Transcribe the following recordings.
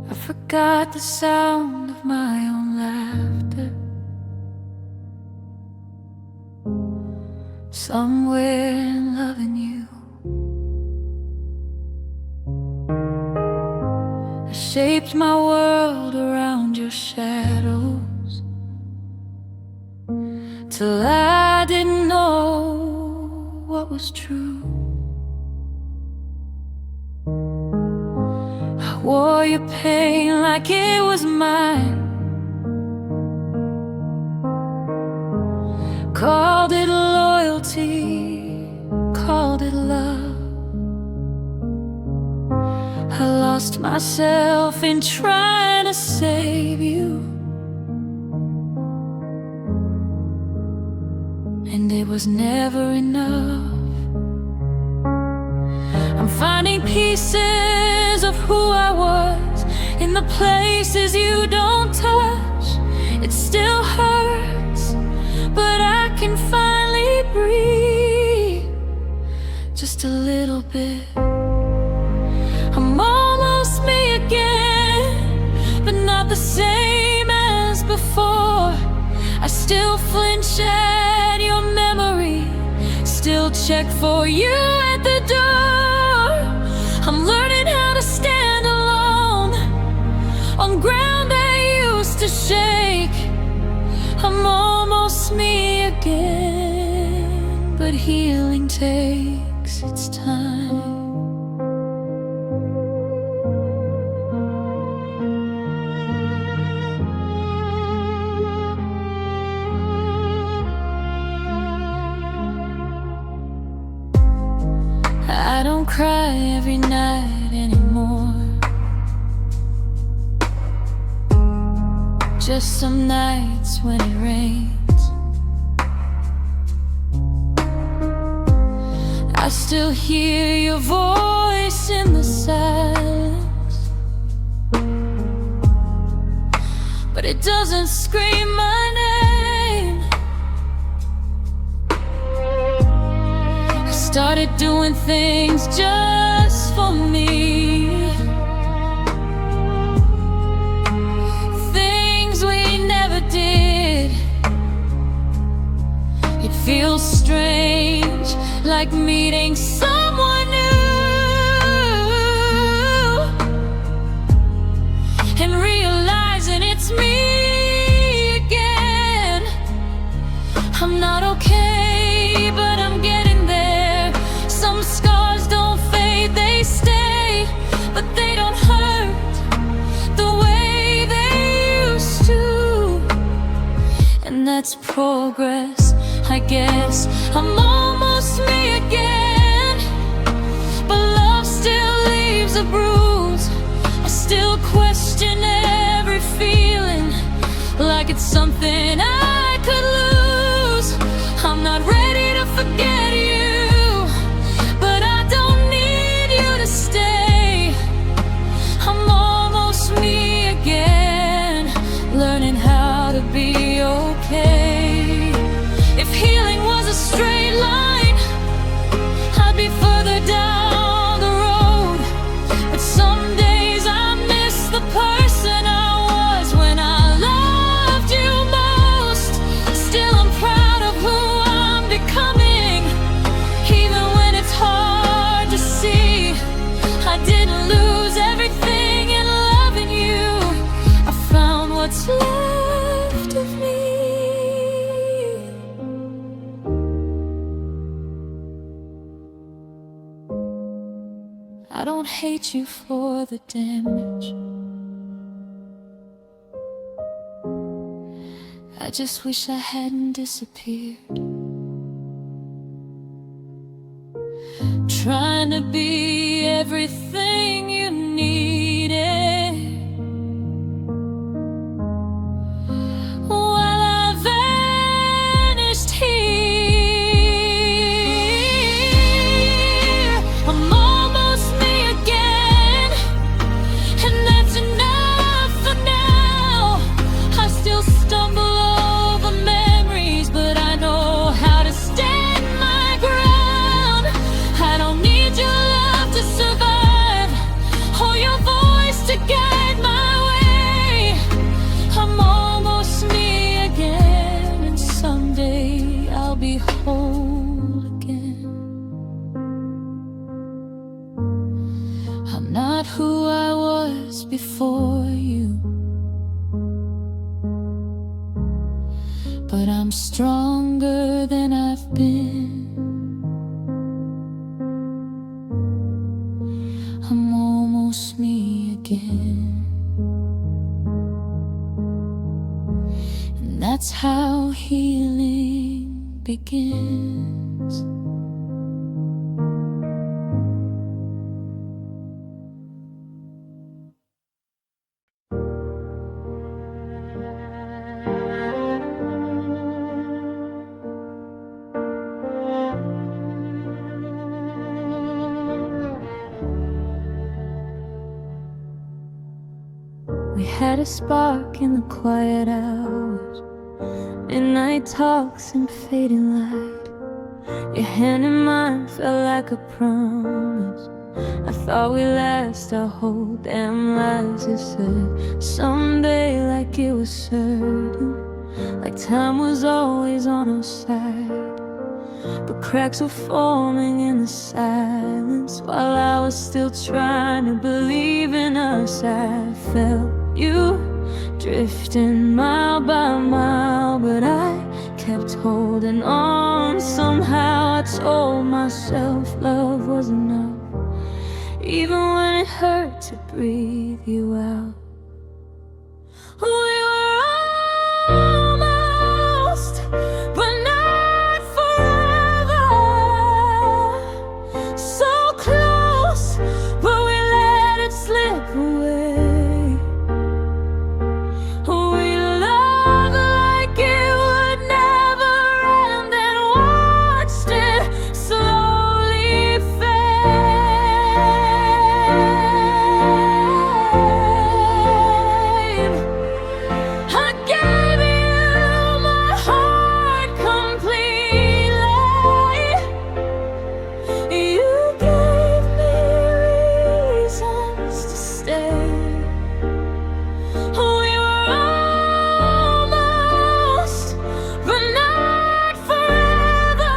I forgot the sound of my own laughter. Somewhere in loving you, I shaped my world around your shadows, till I didn't know what was true. I wore your pain like it was mine, called it loyalty, called it love. I lost myself in trying to save you, and it was never enough. I'm finding pieces of who I was in the places you don't touch. It still hurts, but I can finally breathe just a little bit. I'm almost me again, but not the same as before. I still flinch at your memory, still check for you at the door. I'm learning how to stand alone on ground that used to shake. I'm almost me again, but healing takes its time. I don't cry every night anymore, just some nights when it rains. I still hear your voice in the silence, but it doesn't scream my name. I started doing things just for me, things we never did. It feels strange, like meeting someone new and realizing it's me again. I'm not okay, but I'm getting there. Some scars don't fade, they stay, but they don't hurt the way they used to. And that's progress, I guess. I'm almost me again, but love still leaves a bruise. I still question every feeling, like it's something I could lose. I'm not ready to forget you, but I don't need you to stay. I'm almost me again, learning how to be okay. If healing was a straight line, I'd be further down the road. But some days I miss the person I was when I loved you most. Still I'm proud of who I'm becoming, even when it's hard to see. I didn't lose everything in loving you. I found what's left of me. I don't hate you for the damage, I just wish I hadn't disappeared, trying to be everything you needed, while I vanished here. I'm almost me again, and that's enough for now. I still stumble over memories, but I know how to stand my ground. I don't need your love to survive. for you, but I'm stronger than I've been. I'm almost me again, and that's how healing begins. We had a spark in the quiet hours, midnight talks and fading light. Your hand in mine felt like a promise. I thought we'd last our whole damn lives. It said someday, like it was certain, like time was always on our side. But cracks were forming in the silence while I was still trying to believe in us. I felt you drifting mile by mile, but I kept holding on. Somehow I told myself love was enough, even when it hurt to breathe you out. We were almost, but not forever. So close, but we let it slip away. We loved like it would never end, and watched it slowly fade. I gave you my heart completely. You gave me reasons to stay. We were almost, but not forever,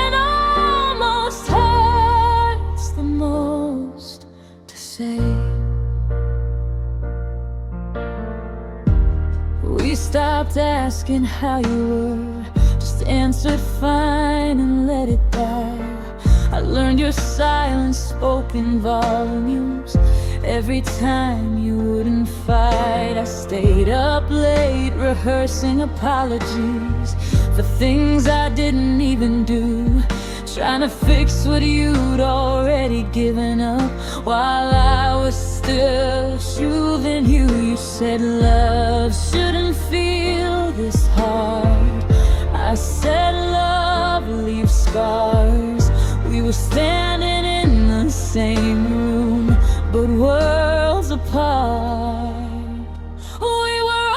and almost hurts the most to say. We stopped asking how you were, just answered fine and let it die. I learned your silence spoke in volumes. Every time you wouldn't fight, I stayed up late rehearsing apologies for things I didn't even do, trying to fix what you'd already given up. While I was still soothing you, you said love shouldn't feel this hard. I said love leaves scars. We were standing in the same room, but worlds apart. We were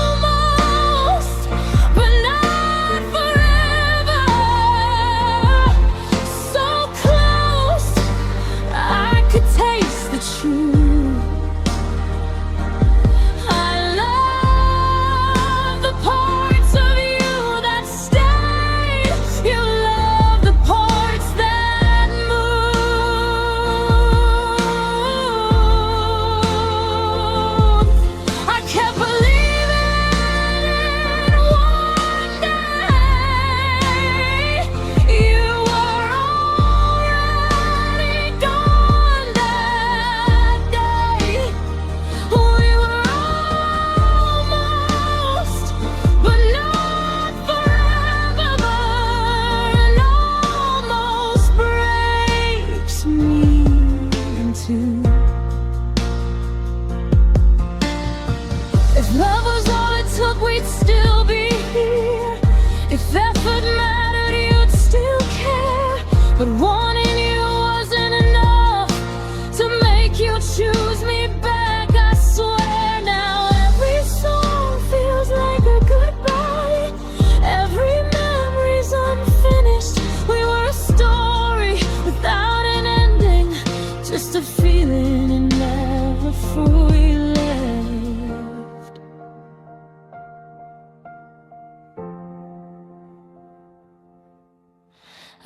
almost, but not forever. So close, I could taste the truth. I love the parts of you that stayed. You love the parts that moved. I kept believing in one day you were already gone. That day we were almost, but not forever, and almost breaks me in two. If love was all it took, we'd still be here. If effort mattered, you'd still care. But wanting you wasn't enough to make you choose me back. I swear now every song feels like a goodbye. Every memory's unfinished. We were a story without an ending, just a feeling and never fully left.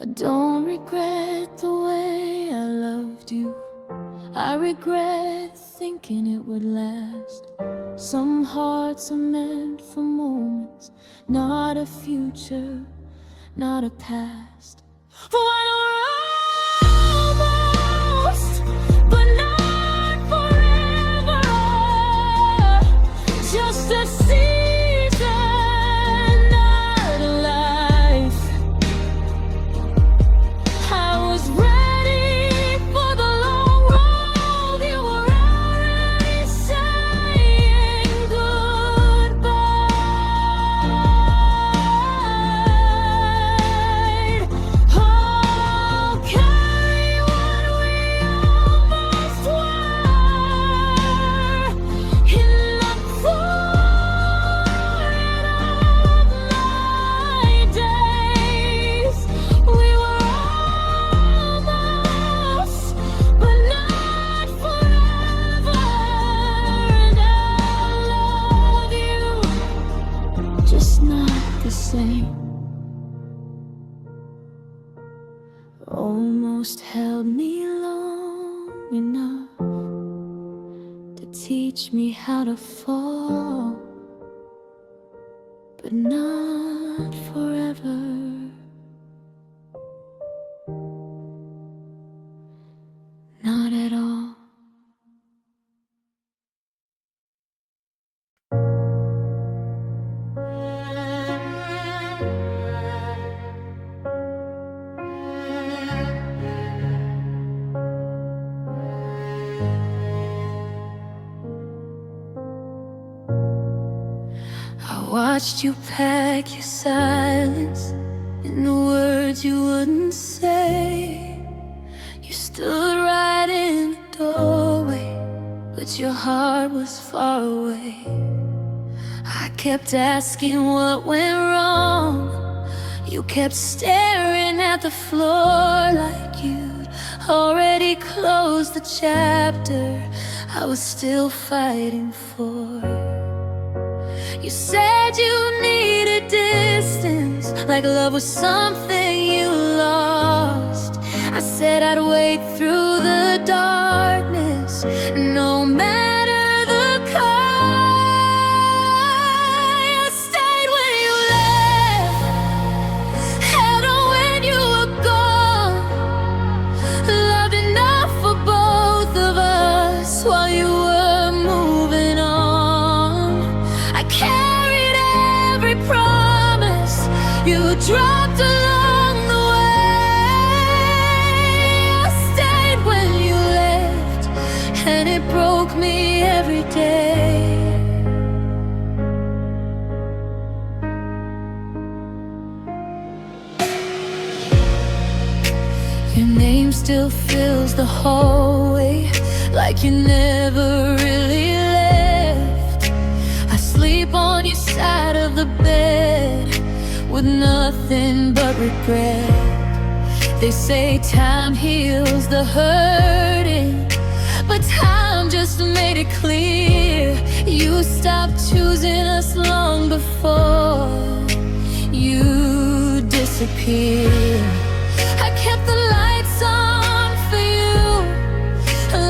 I don't regret the way I loved you. I regret thinking it would last. Some hearts are meant for moments, not a future, not a past. One almost, but not forever. Just a season, not a life. I was ready for the long road. You were already saying goodbye. I'll carry what we almost were in the quiet of my days. We were almost, but not forever. And I'll love you, just not the same. Almost held me long enough to teach me how to fall, but not forever. Not at all. I watched you pack your silence in the words you wouldn't say. You stood right in the doorway, but your heart was far away. I kept asking what went wrong. You kept staring at the floor like you'd already closed the chapter I was still fighting for. You said you needed distance, like love was something you lost. I said I'd wait through the darkness, no matter the cost. I stayed when you left, held on when you were gone. Loved enough for both of us while you were moving on. I carried every promise you dropped along the way. I stayed when you left, and it broke me every day. Your name still fills the hallway, like you never really left. I sleep on your side of the bed with nothing but regret. They say time heals the hurting, but time just made it clear you stopped choosing us long before you disappeared. I kept the lights on for you,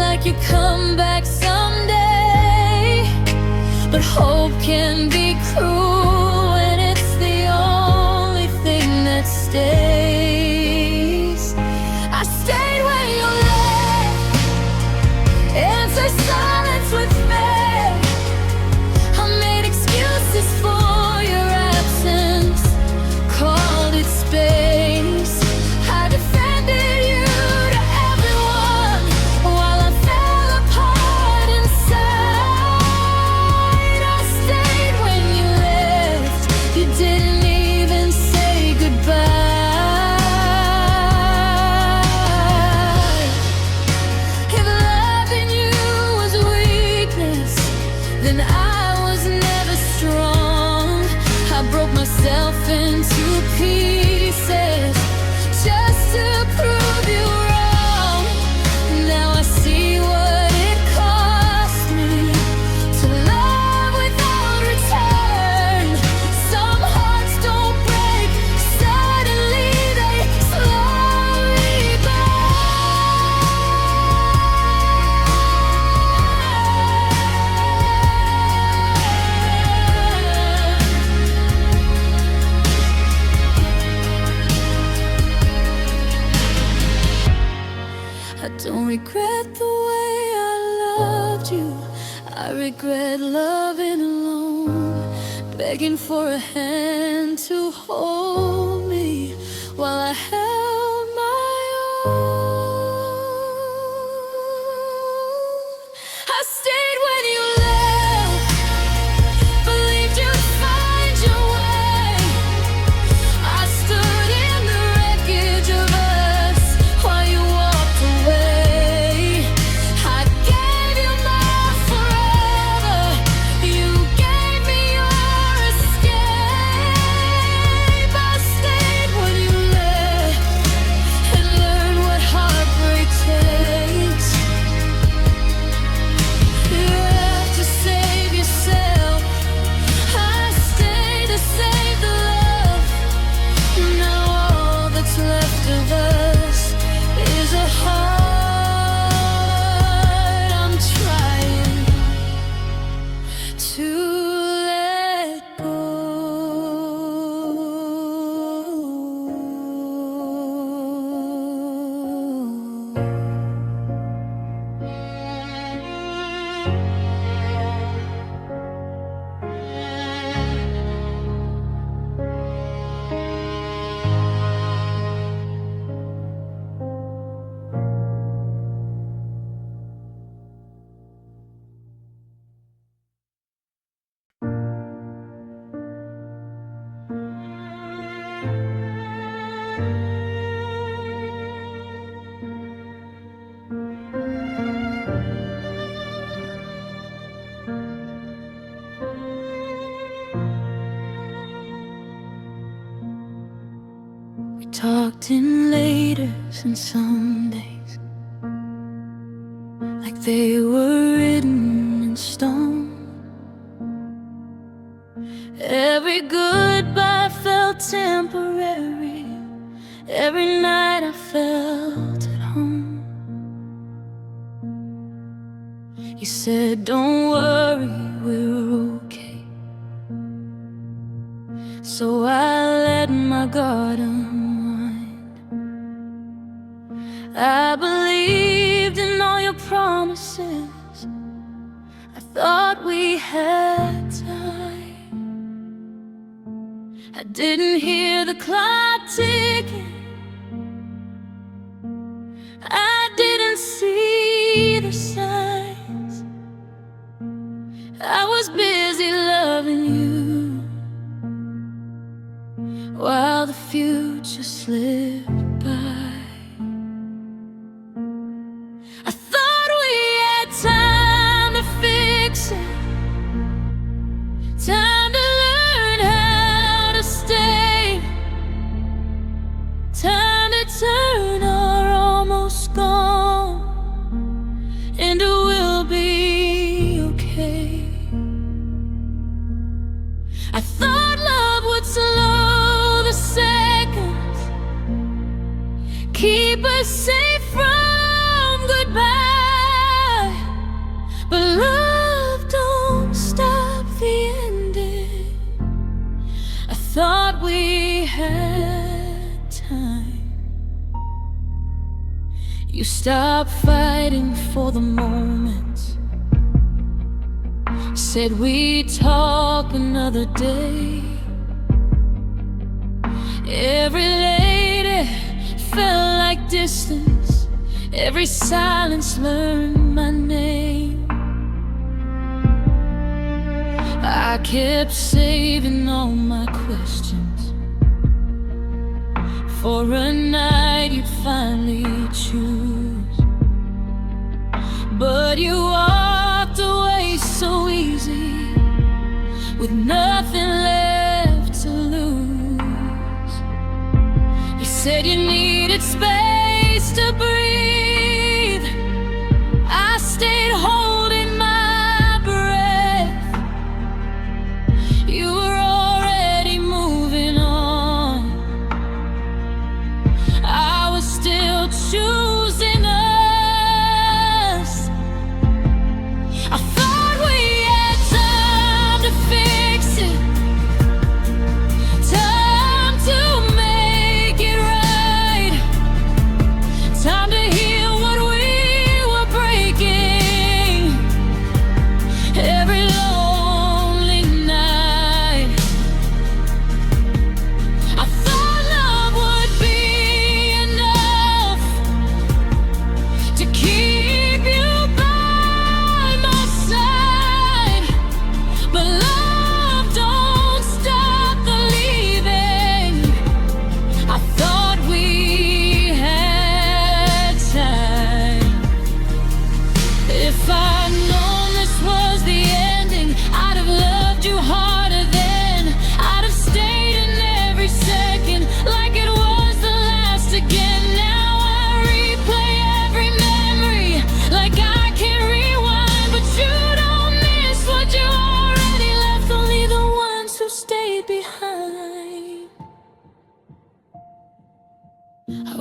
like you come back someday. But hope can be cruel when it's the only thing that stays. I stayed when you left, answer silence with faith. I made excuses for your absence, called it space. I defended you to everyone while I fell apart inside. I stayed when you left, you didn't even say goodbye. If loving you was weakness, then I was never strong. I broke myself into pieces just to prove you wrong. Now I see what it cost me to love without return. Some hearts don't break suddenly, they slowly burn. I regret loving alone, begging for a hand to hold me while I held my own. I stayed when you left, believed you'd find your way. I stood in the wreckage of us while you walked away. I gave you my forever, you gave me your escape. I stayed when you left and learned what heartbreak takes. You had to save yourself, I stayed to save the love. Now all that's left of us is a heart I'm trying to let go. We talked in laters and Sundays like they were written in stone. Every goodbye felt temporary, every night I felt at home. You said, don't worry, we're okay. So I let my guard unwind. I believed in all your promises, I thought we had time. I didn't hear the clock ticking, I didn't see the signs. I was busy loving you while the future slipped by. I thought we had time to fix it, time to learn how to stay, time to turn our almost gone into we'll be okay. I thought love would slow the seconds, keep us safe from goodbye. But love don't stop the ending. I thought we had time. You stopped fighting for the moment, said we'd talk another day. Every lady felt like distance, every silence learned my name. I kept saving all my questions for a night you'd finally choose. But you walked away so easy, with nothing left to lose. You said you needed space to breathe, I stayed holding my breath. You were already moving on, I was still choosing us. I thought we had time to fix it, time to make it right, time to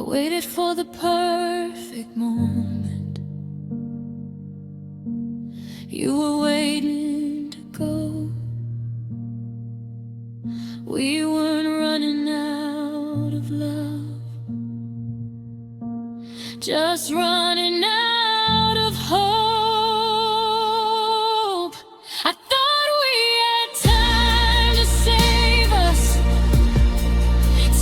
waited for the perfect moment. You were waiting to go. We weren't running out of love, just running out of hope. I thought we had time to save us,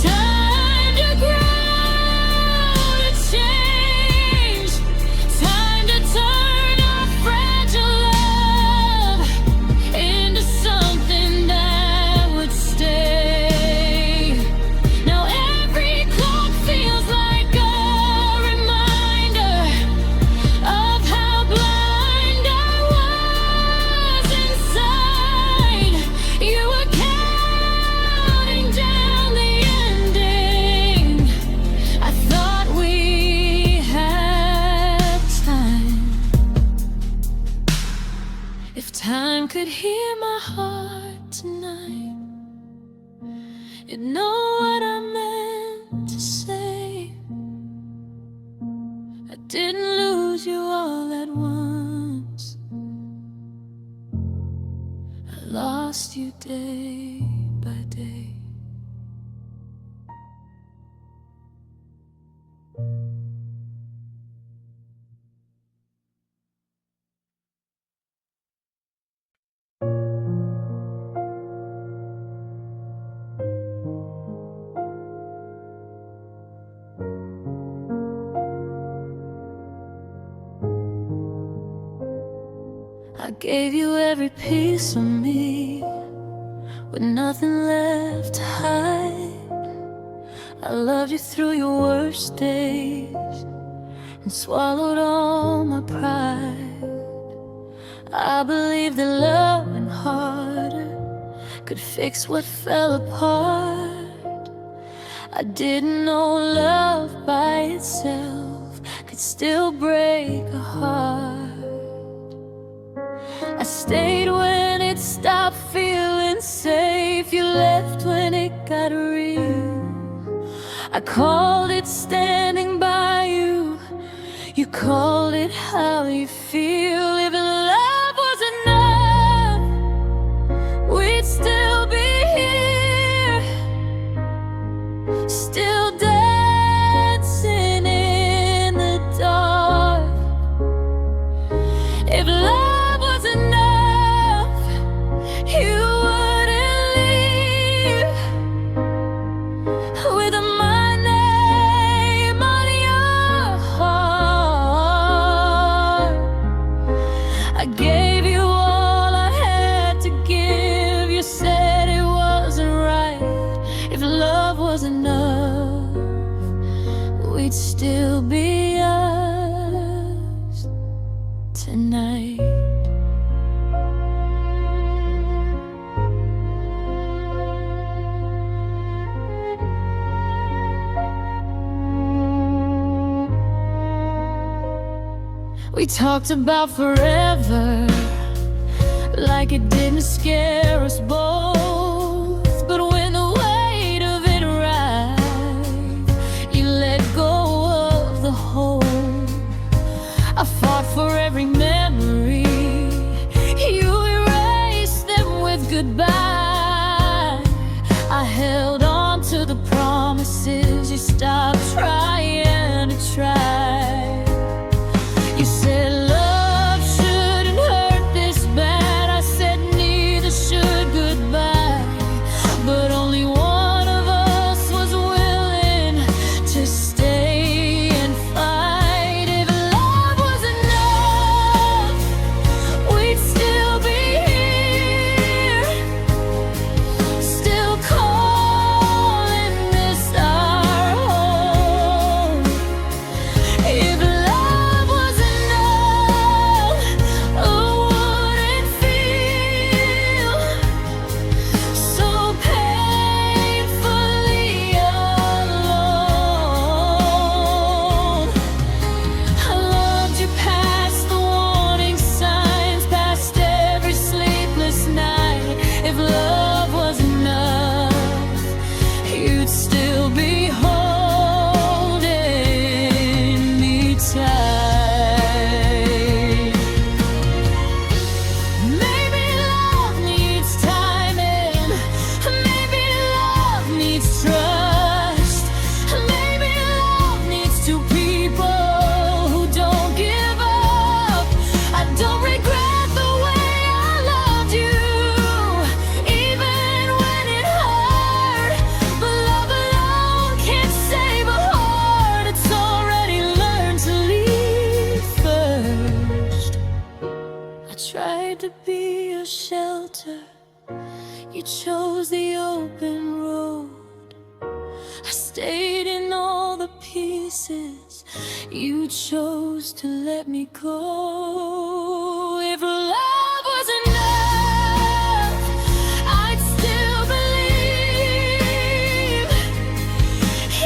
time to grow, to change, time to turn our fragile love into something that would stay. Now every clock feels like a reminder of how blind I was inside. You were counting down the ending. I thought we had time. If time could hear my heart tonight, you'd know what I meant to say. I didn't lose you all at once, I lost you day by day. I gave you every piece of me, with nothing left to hide. I loved you through your worst days and swallowed all my pride. I believed that loving harder could fix what fell apart. I didn't know love by itself could still break a heart. I stayed when it stopped feeling safe. You left when it got real. I called it standing by you. You called it how you feel. If love was enough, we'd still be here, still dancing in the dark. If love was enough, you wouldn't leave with my name on your heart. I gave you all I had to give. You said it wasn't right. If love was enough, we'd still be us tonight. We talked about forever, like it didn't scare us both. But when the weight of it arrived, you let go of the hope. I fought for every memory, you erased them with goodbye. I held on to the promises, you stopped trying to try. You said love shouldn't hurt this bad. I said neither should goodbye. tried to be your shelter, you chose the open road. I stayed in all the pieces, you chose to let me go. If love was enough, I'd still believe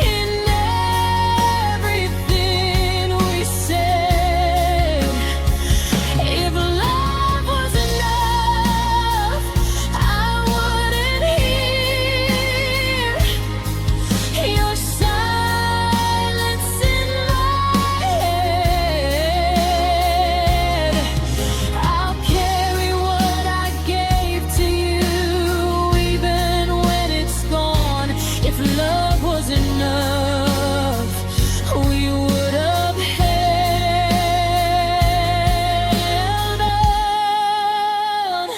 in everything we said. If love was enough, I wouldn't hear your silence in my head. I'll carry what I gave to you, even when it's gone. If love was enough, we would have held on.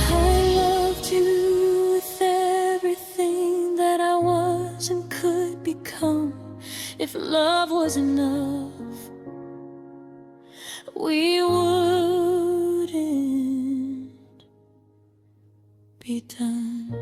I loved you with everything that I was and could become. If love was enough, we wouldn't be done.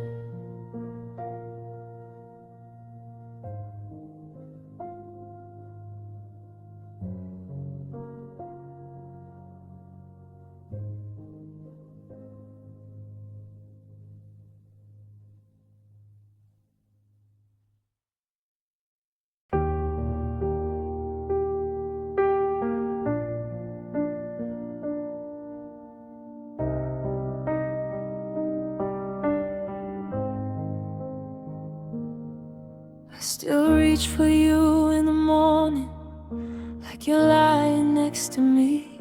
I still reach for you in the morning, like you're lying next to me.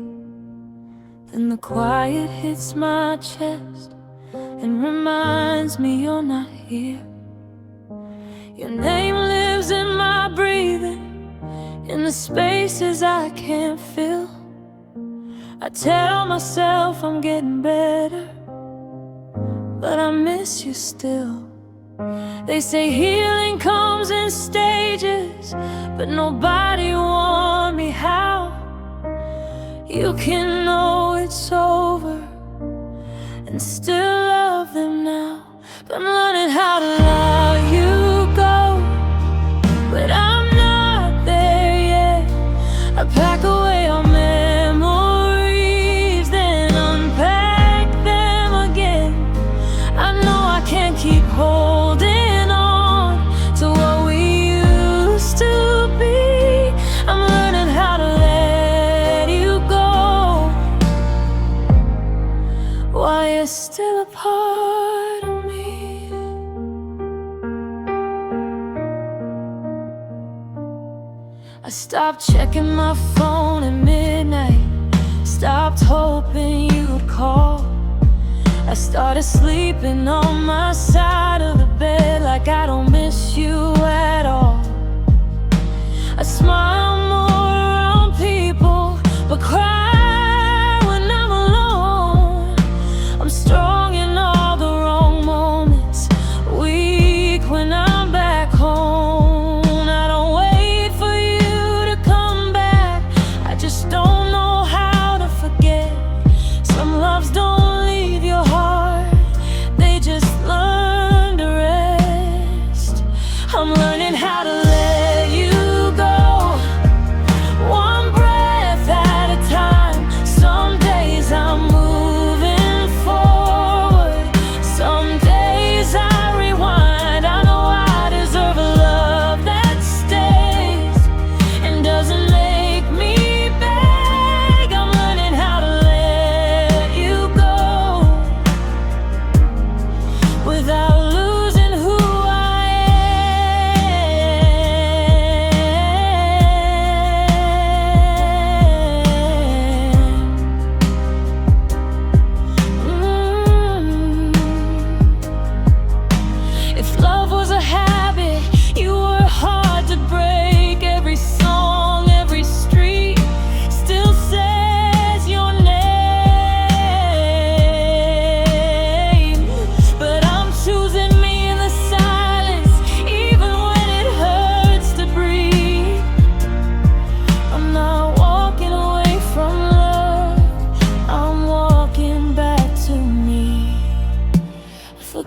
Then the quiet hits my chest and reminds me you're not here. Your name lives in my breathing, in the spaces I can't fill. I tell myself I'm getting better, but I miss you still. They say healing comes in stages, but nobody warned me how. You can know it's over and still love them now. But I'm learning how to let you go, but I'm not there yet. I pack away our memories, then unpack them again. I know I can't keep holding on to what we used to be. I'm learning how to let you go, while you're still a part of me. I stopped checking my phone at midnight, stopped hoping you would call. I started sleeping on my side of the bed, like I don't miss you at all. I smile more around people, but cry when I'm alone. I'm strong in all the wrong moments, weak when I'm back home. I don't wait for you to come back, I just don't know how to forget. Some loves don't leave your heart, they just learn to rest. I'm learning how to let you go,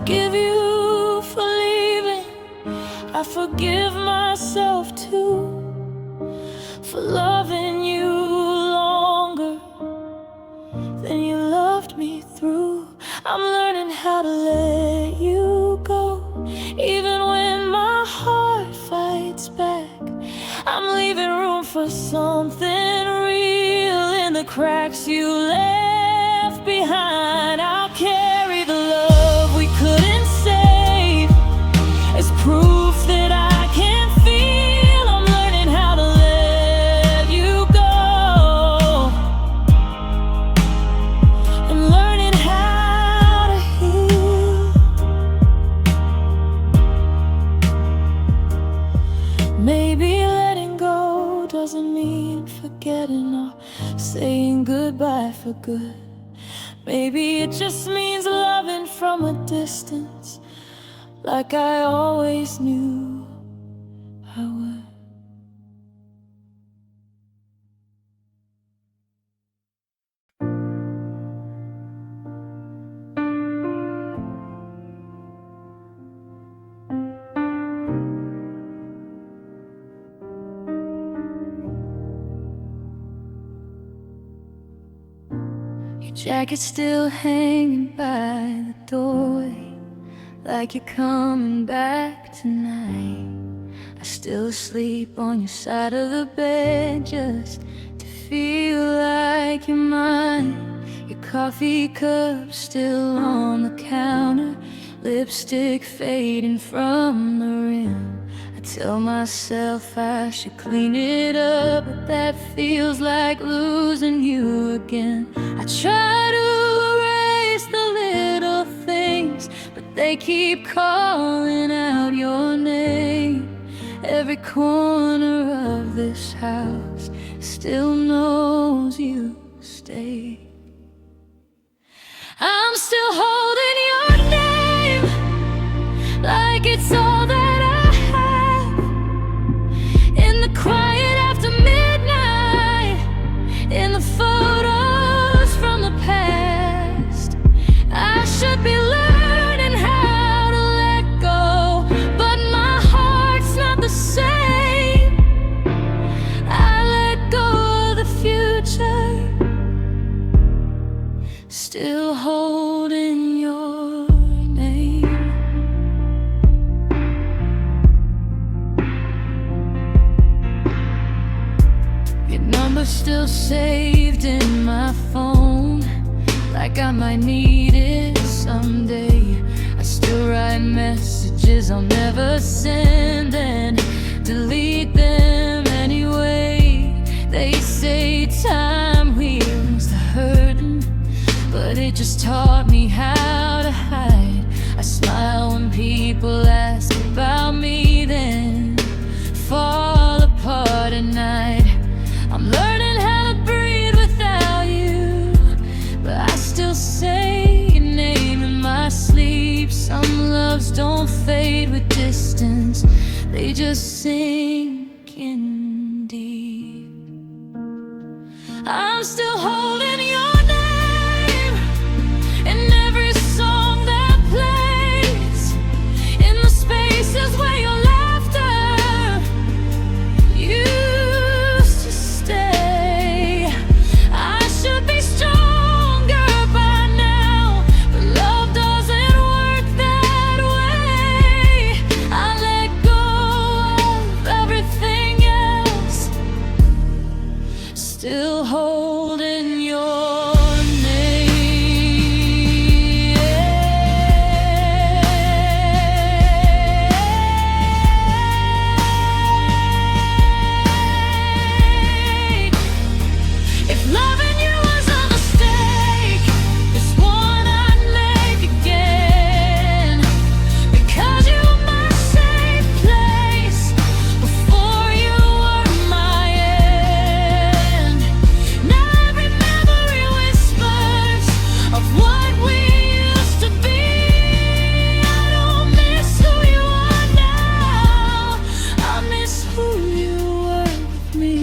forgive you for leaving. I forgive myself too for loving you longer than you loved me through. I'm learning how to let you go, even when my heart fights back. I'm leaving room for something real in the cracks you left behind. I'll carry the love we couldn't save as proof that I can feel. I'm learning how to let you go and learning how to heal. Maybe letting go doesn't mean forgetting or saying goodbye for good. Maybe it just means loving from a distance, like I always knew I would. Your jacket's still hanging by the doorway, like you're coming back tonight. I'm still asleep on your side of the bed, just to feel like you're mine. Your coffee cup still on the counter, lipstick fading from the rim. I tell myself I should clean it up, but that feels like losing you again. I try to erase the little things, but they keep calling out your name. Every corner of this house still knows you stay. I'm still holding your name like it's all that I have. In the quiet after midnight, in the photos from the past, I should be learning how to let go, but my heart's not the same. I let go of the future, still holding your name. Your number's still saved in my phone, like I might need it someday. I still write messages I'll never send and delete them anyway. They say time heals the hurting, but it just taught me how to hide. I smile when people ask about me, then fall apart at night. I'm learning how to breathe without you, but I still say your name in my sleep. Some loves don't fade with distance, they just sink in deep. I'm still holding your name in every song that plays, in the spaces where your laughter used to stay. I should be stronger by now, but love doesn't work that way. I let go of everything else, still holding your name. If loving you was a mistake, it's one I'd make again, because you were my safe place before you were my end. Now every memory whispers of what we used to be. I don't miss who you are now, I miss who you were with me.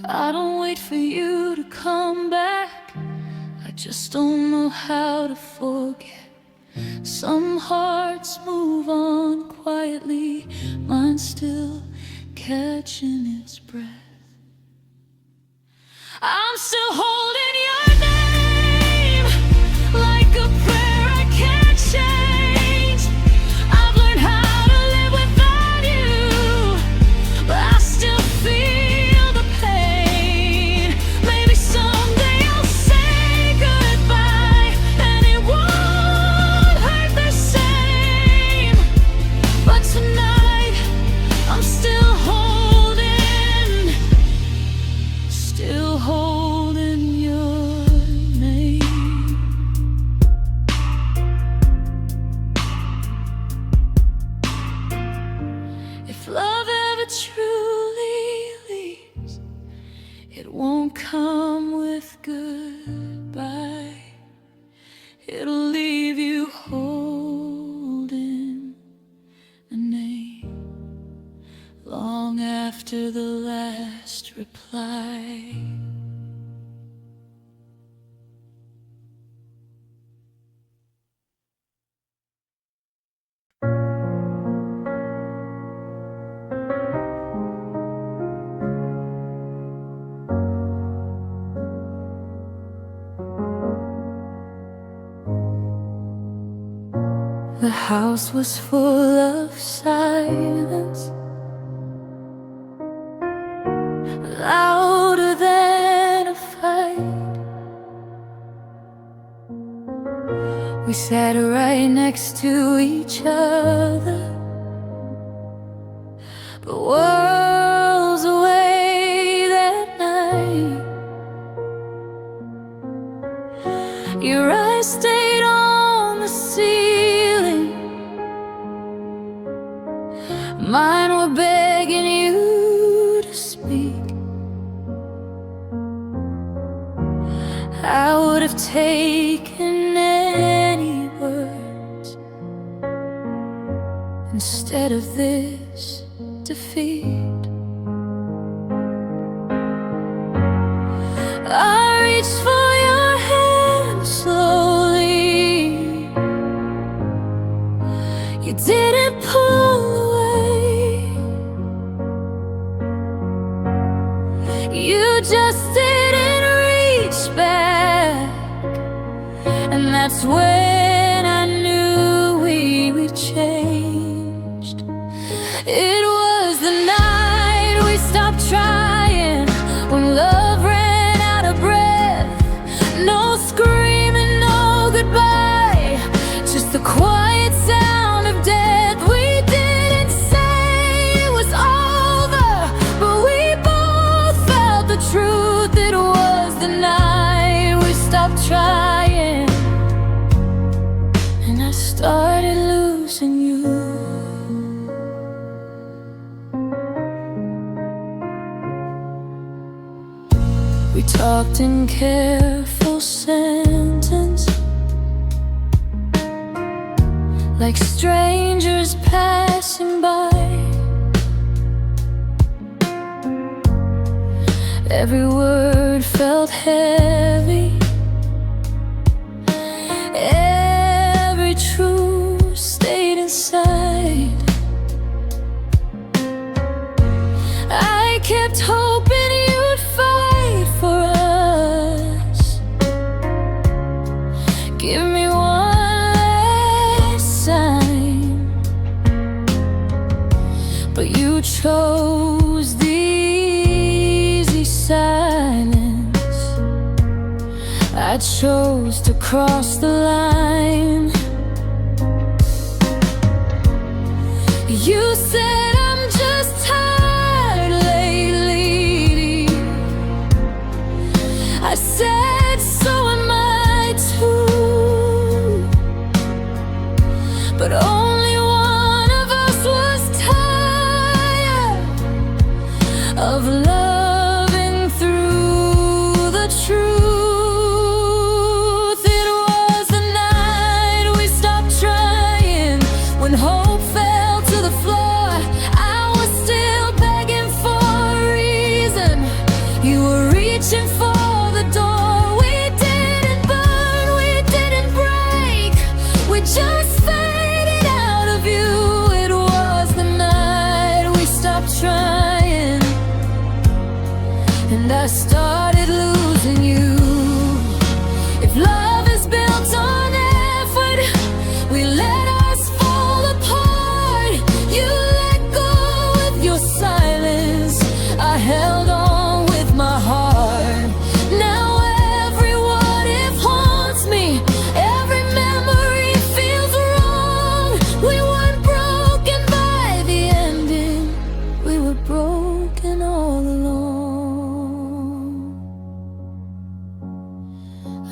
I don't wait for you to come back, I just don't know how to forget. Some hearts move on quietly, mine's still catching its breath. I'm still holding your name like a prayer I can't change. I've learned how to live without you, but I still feel the pain. Maybe someday I'll say goodbye and it won't hurt the same. But tonight I'm still holding your name. If love ever truly leaves, it won't come with goodbye. It'll leave you holding a name long after the last reply. The house was full of silence, louder than a fight. We sat right next to each other, but worlds away that night. Your eyes stayed on the ceiling, mine were begging you to speak. I would have taken any words instead of this defeat. I reached for your hand slowly. You didn't pull away, you just didn't reach back. And that's when I knew we changed. It was the night we stopped trying, when love ran out of breath. No screaming, no goodbye, just the quiet sound of death. We didn't say it was over, but we both felt the truth. It was the night we stopped trying, and I started losing you. We talked in careful sentence, like strangers passing by. Every word felt heavy, every truth stayed inside. I kept hoping you'd fight for us, give me one last sign, but you chose the easy silence. I chose to cross the line. You said I'm just tired lately. I said so am I too, but only one of us was tired of loving through the truth. It was the night we stopped trying, when hope fell to the floor. I was still begging for a reason, you were reaching for the door. We didn't believe started losing you. If love is built on effort, we let us fall apart. You let go with your silence, I held on with my heart. Now every what if haunts me, every memory feels wrong. We weren't broken by the ending, we were broken all along.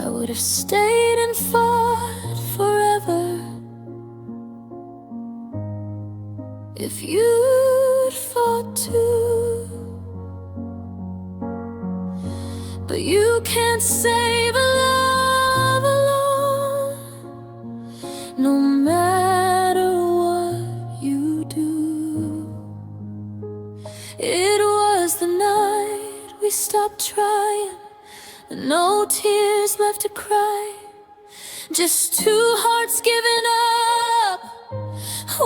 I would have stayed and fought forever if you'd fought too. But you can't save a love alone, no matter what you do. It was the night we stopped trying, no tears left to cry, just two hearts giving up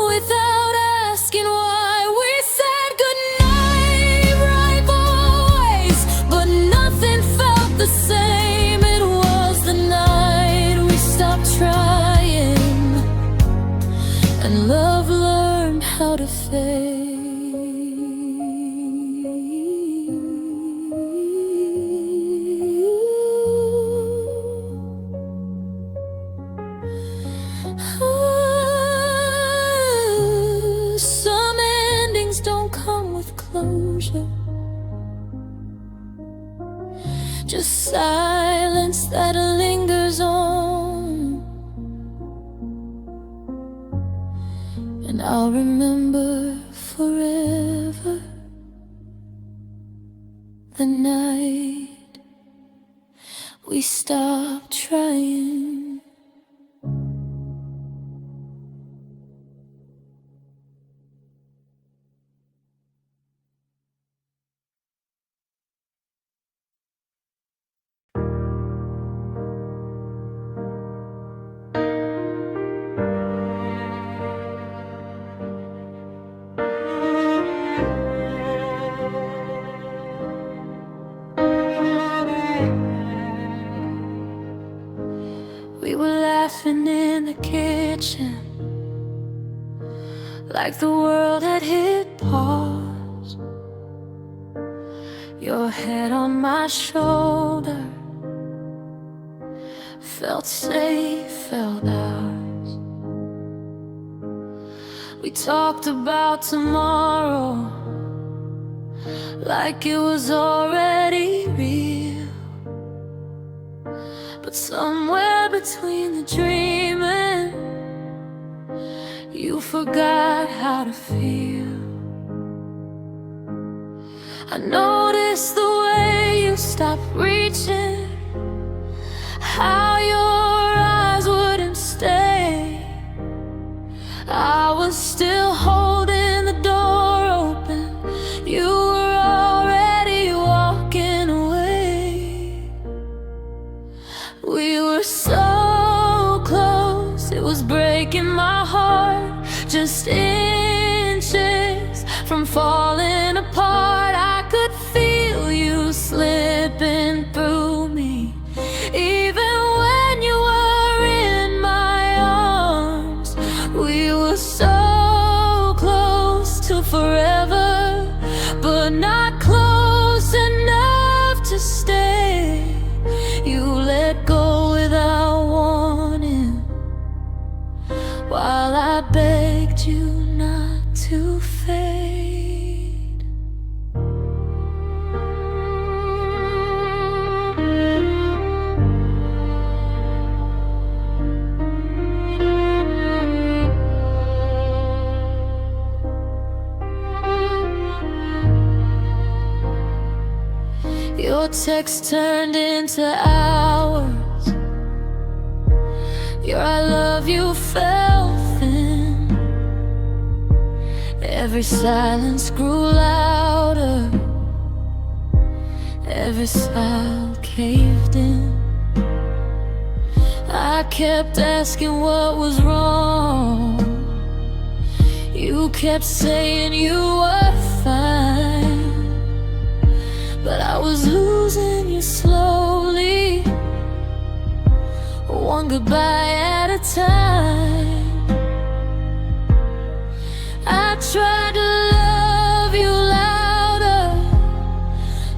without asking why. We said goodnight, right voice, but nothing felt the same. It was the night we stopped trying, and love learned how to fade. Some endings don't come with closure, just silence that lingers on. And I'll remember forever the night we stopped trying. We were laughing in the kitchen, like the world had hit pause. Your head on my shoulder, felt safe, felt ours. We talked about tomorrow, like it was already real. But somewhere between the dreaming, you forgot how to feel. I noticed the way you stopped reaching, how your eyes wouldn't stay. I was still holding the door open, you were already walking away. We were so close, it was breaking my heart, just inches from falling apart. I could feel you slipping through me, even when you were in my arms. We were so close to forever, but not close enough to stay. You let go without warning, while I begged you not to fade. Your text turned into hours, your I love you fell thin. Every silence grew louder, every smile caved in. I kept asking what was wrong, you kept saying you were fine. But I was losing you one goodbye at a time. I tried to love you louder,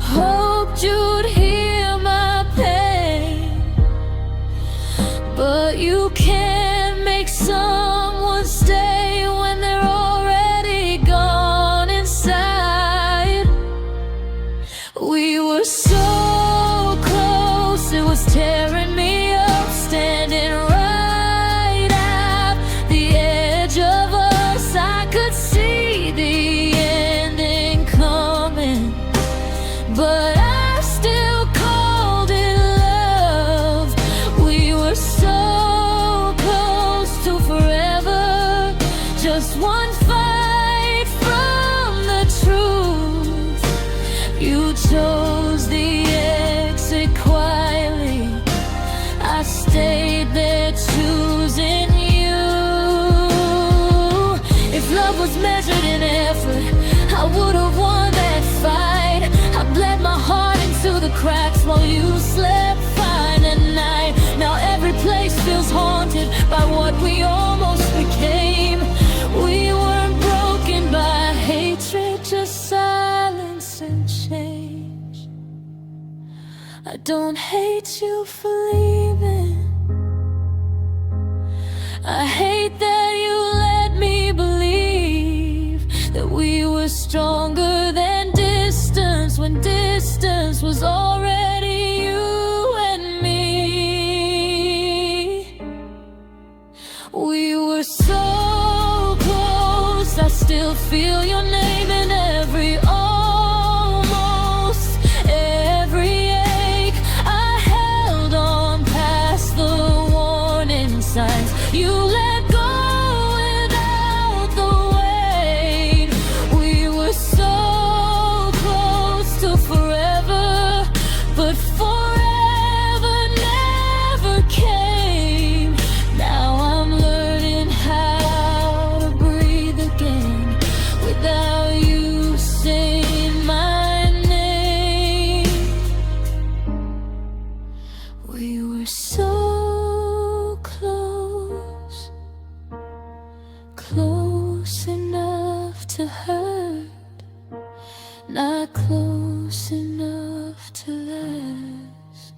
hoped you'd hear my pain, but you can't make someone stay when they're already gone inside. We were so close, it was tearing me up, standing right at the edge of us. I could see the ending coming, but I still called it love. We were so close to forever, just one fight from the truth. You chose the exit quietly, I stayed there choosing you. If love was measured in effort, I would've won that fight. I bled my heart into the cracks while you slept fine at night. Now every place feels haunted by what we almost became. We weren't broken by hatred, just silence and change. I don't hate you for leaving, I hate that you let me believe that we were stronger than distance, when distance was already you and me. We were so close, I still feel your name in every almost, every ache. I held on past the warning signs. You let go without the weight. We were so close to forever, but forever never came. Now I'm learning how to breathe again without you saying my name. We were so close, close enough to hurt, not close enough to last.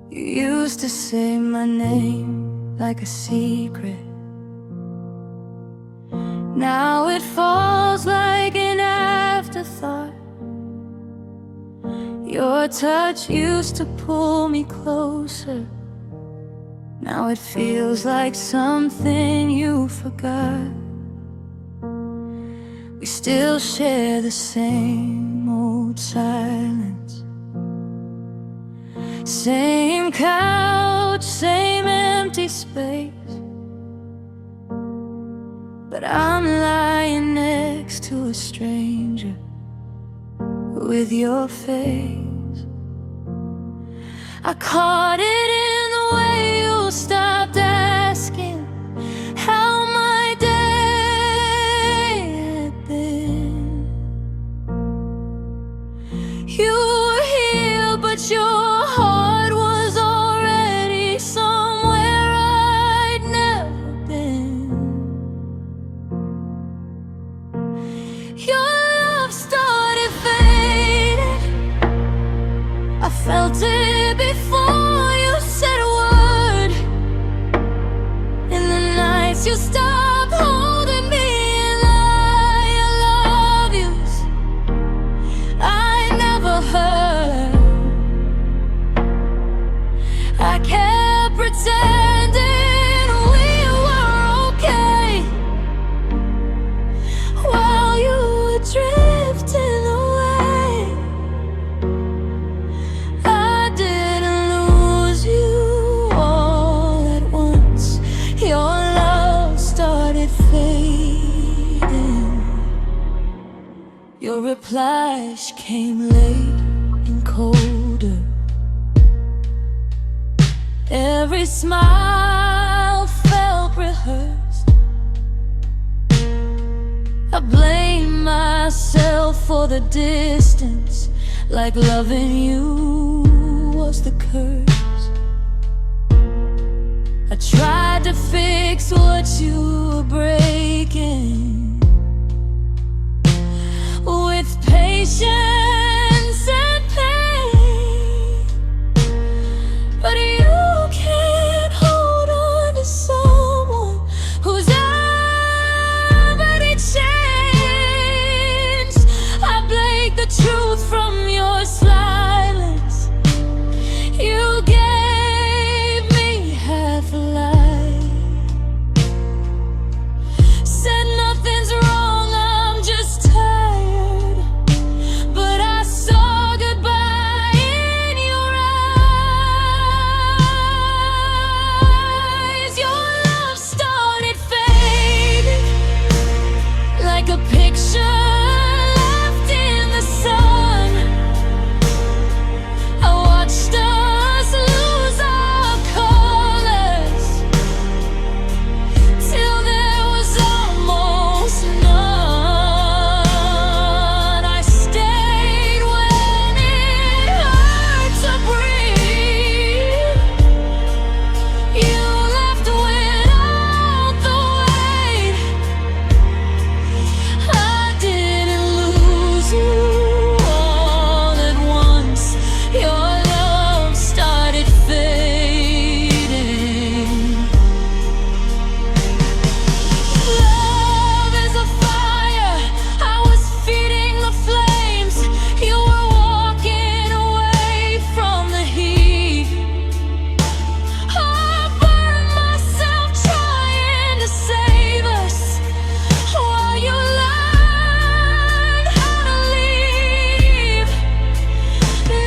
You used to say my name like a secret. Now it falls like an afterthought. Your touch used to pull me closer. Now it feels like something you forgot. We still share the same old silence, same couch, same empty space. But I'm lying next to a stranger with your face. I caught it in the way you stopped asking how my day had been. You were here, but your heart was already somewhere I'd never been. Your love started fading, I felt it before you said a word. In the nights you stopped holding me in your love yous I never heard. I kept pretending we were okay while you were drifting away. I didn't lose you all at once. Your love started fading. Your replies came late and colder. Every smile felt rehearsed. I blame myself for the distance, like loving you was the curse. I tried to fix what you were breaking with patience and pain, but you can't hold on to someone who's already changed. I break the truth from your silence. You gave me half a lie, said nothing's wrong, I'm just tired, but I saw goodbye in your eyes. Your love started fading like a picture left in the sun. I watched us lose our colors till there was almost none. I stayed when it hurt to breathe. You left without the weight. I didn't lose you all at once. Your love started fading. Love is a fire, I was feeding the flames. You were walking away from the heat. I burned myself trying to save us while you learned how to leave.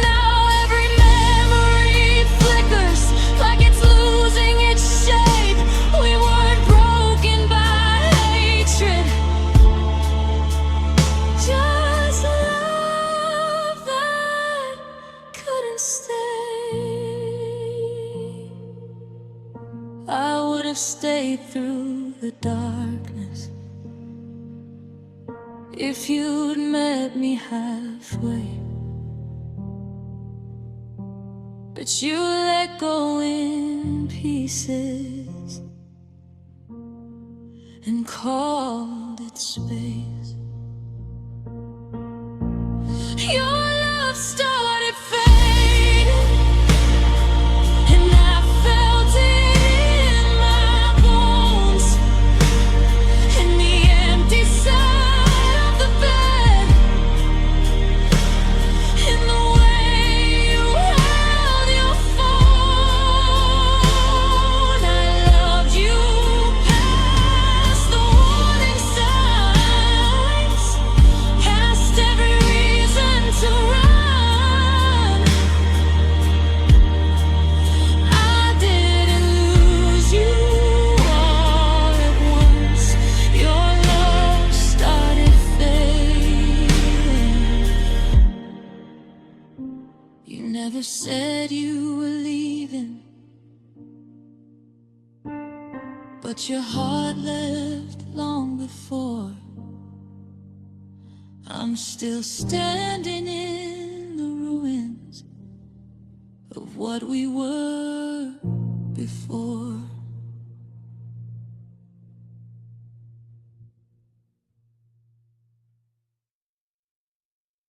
Now every memory flickers like it's losing its shape. We weren't broken by hatred, just love that couldn't stay. I would have stayed through the darkness if you'd met me halfway, but you let go in pieces and called it space. Your love started fading, and I felt it in my bones, in the empty side of the bed, in the way you held your phone. I loved you past the warning signs, past every reason to run. I didn't lose you all at once. Your love started fading. You never said you were leaving, but your heart left long before. I'm still standing in the ruins of what we were before.